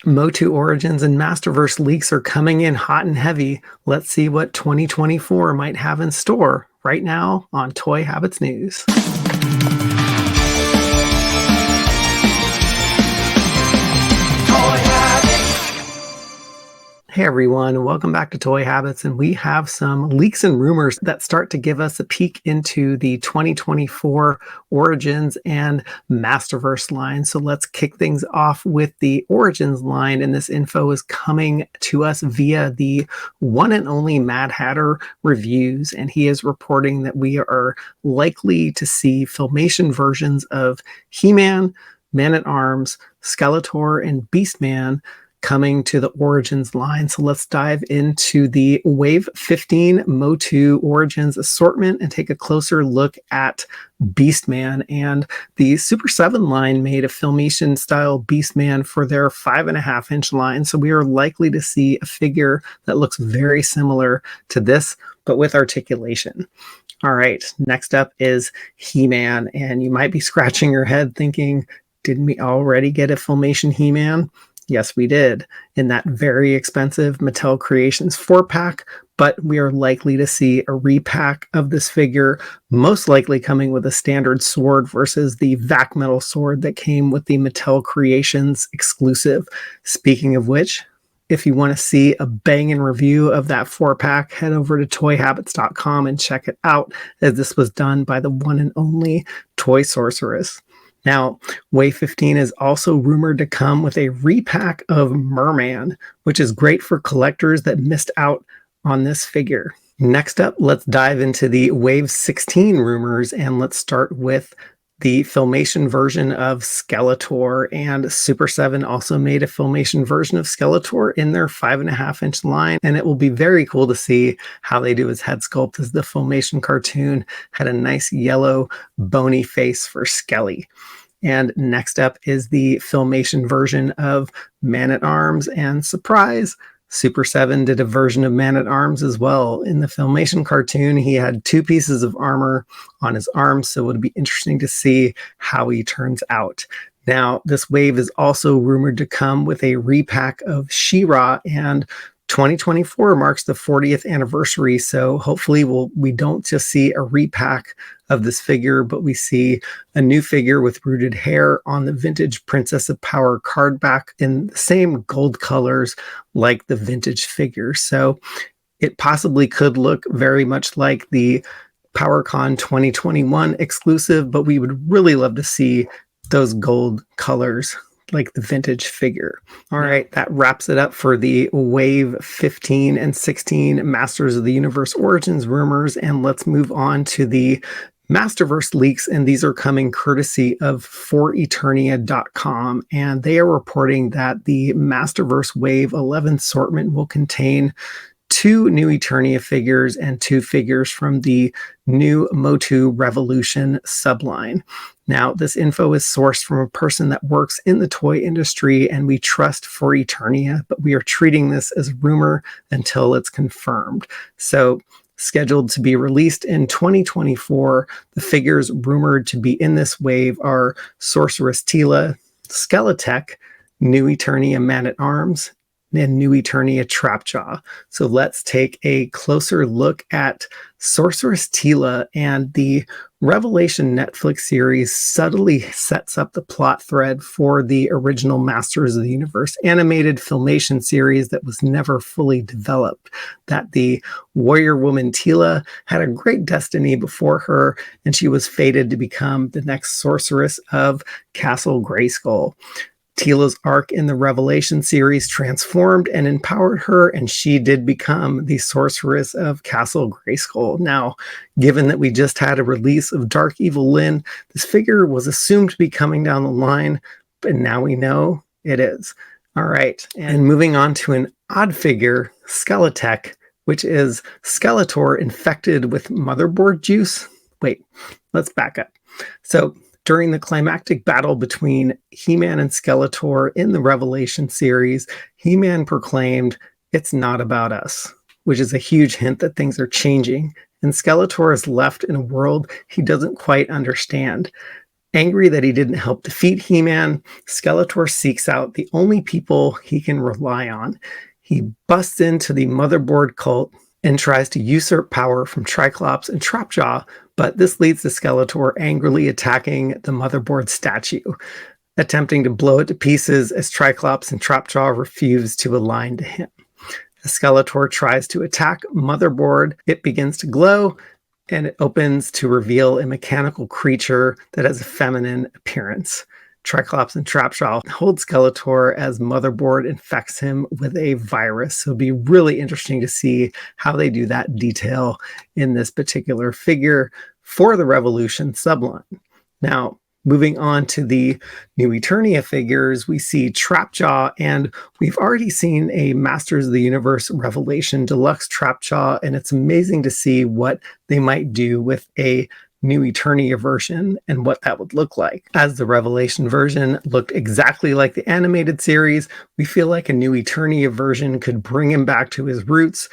MOTU Origins and Masterverse leaks are coming in hot and heavy. Let's see what 2024 might have in store right now on Toy Habits News. Hey everyone, welcome back to Toy Habits, and we have some leaks and rumors that start to give us a peek into the 2024 Origins and Masterverse line. So let's kick things off with the Origins line, and this info is coming to us via the one and only Mad Hatter Reviews, and he is reporting that we are likely to see Filmation versions of HeMan, Man-at-Arms, Skeletor, and Beastman coming to the Origins line. So let's dive into the Wave 15 MOTU Origins assortment and take a closer look at Beastman. And the Super 7 line made a Filmation style Beastman for their 5.5-inch line. So we are likely to see a figure that looks very similar to this, but with articulation. All right, next up is HeMan. And you might be scratching your head thinking, didn't we already get a Filmation HeMan? Yes, we did, in that very expensive Mattel Creations 4-pack, but we are likely to see a repack of this figure, most likely coming with a standard sword versus the vac metal sword that came with the Mattel Creations exclusive. Speaking of which, if you want to see a banging review of that 4-pack, head over to toyhabits.com and check it out, as this was done by the one and only Toy Sorceress. Now, Wave 15 is also rumored to come with a repack of Merman, which is great for collectors that missed out on this figure. Next up, let's dive into the Wave 16 rumors, and let's start with the Filmation version of Skeletor. And Super 7 also made a Filmation version of Skeletor in their 5.5-inch line, and it will be very cool to see how they do his head sculpt, as the Filmation cartoon had a nice yellow bony face for Skelly. And next up is the Filmation version of Man-at-Arms, and surprise, Super 7 did a version of Man-at-Arms as well. In the Filmation cartoon, he had 2 pieces of armor on his arms, so it would be interesting to see how he turns out. Now, this wave is also rumored to come with a repack of She-Ra, and 2024 marks the 40th anniversary, so hopefully we don't just see a repack of this figure, but we see a new figure with rooted hair on the vintage Princess of Power card back in the same gold colors like the vintage figure. So it possibly could look very much like the PowerCon 2021 exclusive, but we would really love to see those gold colors like the vintage figure. All right, that wraps it up for the Wave 15 and 16 Masters of the Universe Origins rumors, and let's move on to the Masterverse leaks, and these are coming courtesy of ForEternia.com, and they are reporting that the Masterverse Wave 11 assortment will contain 2 new Eternia figures and 2 figures from the new MOTU Revolution subline. Now, this info is sourced from a person that works in the toy industry, and we trust ForEternia, but we are treating this as rumor until it's confirmed. So, scheduled to be released in 2024, the figures rumored to be in this wave are Sorceress Tila, Skeletech, New Eternia Man-at-Arms, and New Eternia Trapjaw. So let's take a closer look at Sorceress Tila, and the Revelation Netflix series subtly sets up the plot thread for the original Masters of the Universe animated Filmation series that was never fully developed. That the warrior woman Tila had a great destiny before her, and she was fated to become the next sorceress of Castle Grayskull. Tila's arc in the Revelation series transformed and empowered her, and she did become the sorceress of Castle Grayskull. Now, given that we just had a release of Dark Evil Lyn, this figure was assumed to be coming down the line, but now we know it is. All right, and moving on to an odd figure, Skeletech, which is Skeletor infected with motherboard juice. Wait, let's back up. So, during the climactic battle between HeMan and Skeletor in the Revelation series, HeMan proclaimed, "It's not about us," which is a huge hint that things are changing, and Skeletor is left in a world he doesn't quite understand. Angry that he didn't help defeat HeMan, Skeletor seeks out the only people he can rely on. He busts into the Motherboard cult and tries to usurp power from Triclops and Trapjaw, but this leads to Skeletor angrily attacking the Motherboard statue, attempting to blow it to pieces as Triclops and Trapjaw refuse to align to him. As Skeletor tries to attack Motherboard, it begins to glow, and it opens to reveal a mechanical creature that has a feminine appearance. Triclops and Trapjaw hold Skeletor as Motherboard infects him with a virus. So it'll be really interesting to see how they do that detail in this particular figure for the Revolution subline. Now, moving on to the New Eternia figures, we see Trapjaw, and we've already seen a Masters of the Universe Revelation Deluxe Trapjaw, and it's amazing to see what they might do with a New Eternia version and what that would look like. As the Revelation version looked exactly like the animated series, we feel like a New Eternia version could bring him back to his roots.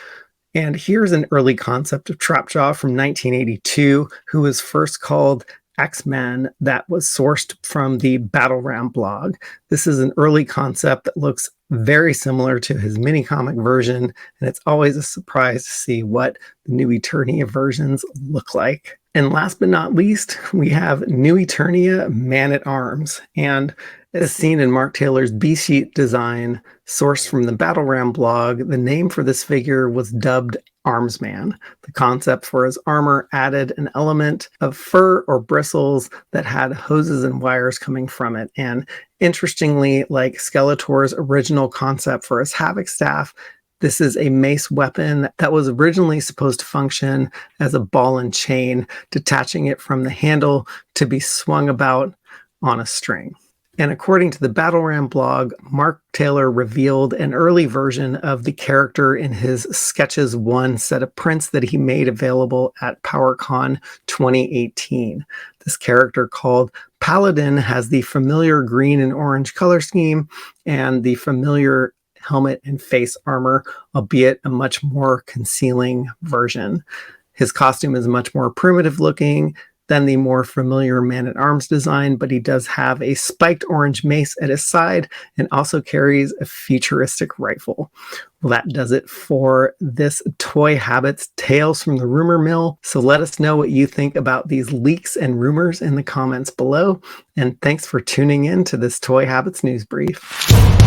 And here's an early concept of Trapjaw from 1982, who was first called X-Men, that was sourced from the Battle Ram blog. This is an early concept that looks very similar to his mini comic version, and it's always a surprise to see what the New Eternia versions look like. And last but not least, we have New Eternia Man-at-Arms, and as seen in Mark Taylor's B-Sheet design, sourced from the Battle Ram blog, the name for this figure was dubbed Armsman. The concept for his armor added an element of fur or bristles that had hoses and wires coming from it. And interestingly, like Skeletor's original concept for his Havoc staff, this is a mace weapon that was originally supposed to function as a ball and chain, detaching it from the handle to be swung about on a string. And according to the Battle Ram blog, Mark Taylor revealed an early version of the character in his Sketches 1 set of prints that he made available at PowerCon 2018. This character, called Paladin, has the familiar green and orange color scheme and the familiar helmet and face armor, albeit a much more concealing version. His costume is much more primitive looking than the more familiar Man-at-Arms design, but he does have a spiked orange mace at his side and also carries a futuristic rifle. Well, that does it for this Toy Habits Tales from the Rumor Mill. So let us know what you think about these leaks and rumors in the comments below. And thanks for tuning in to this Toy Habits News Brief.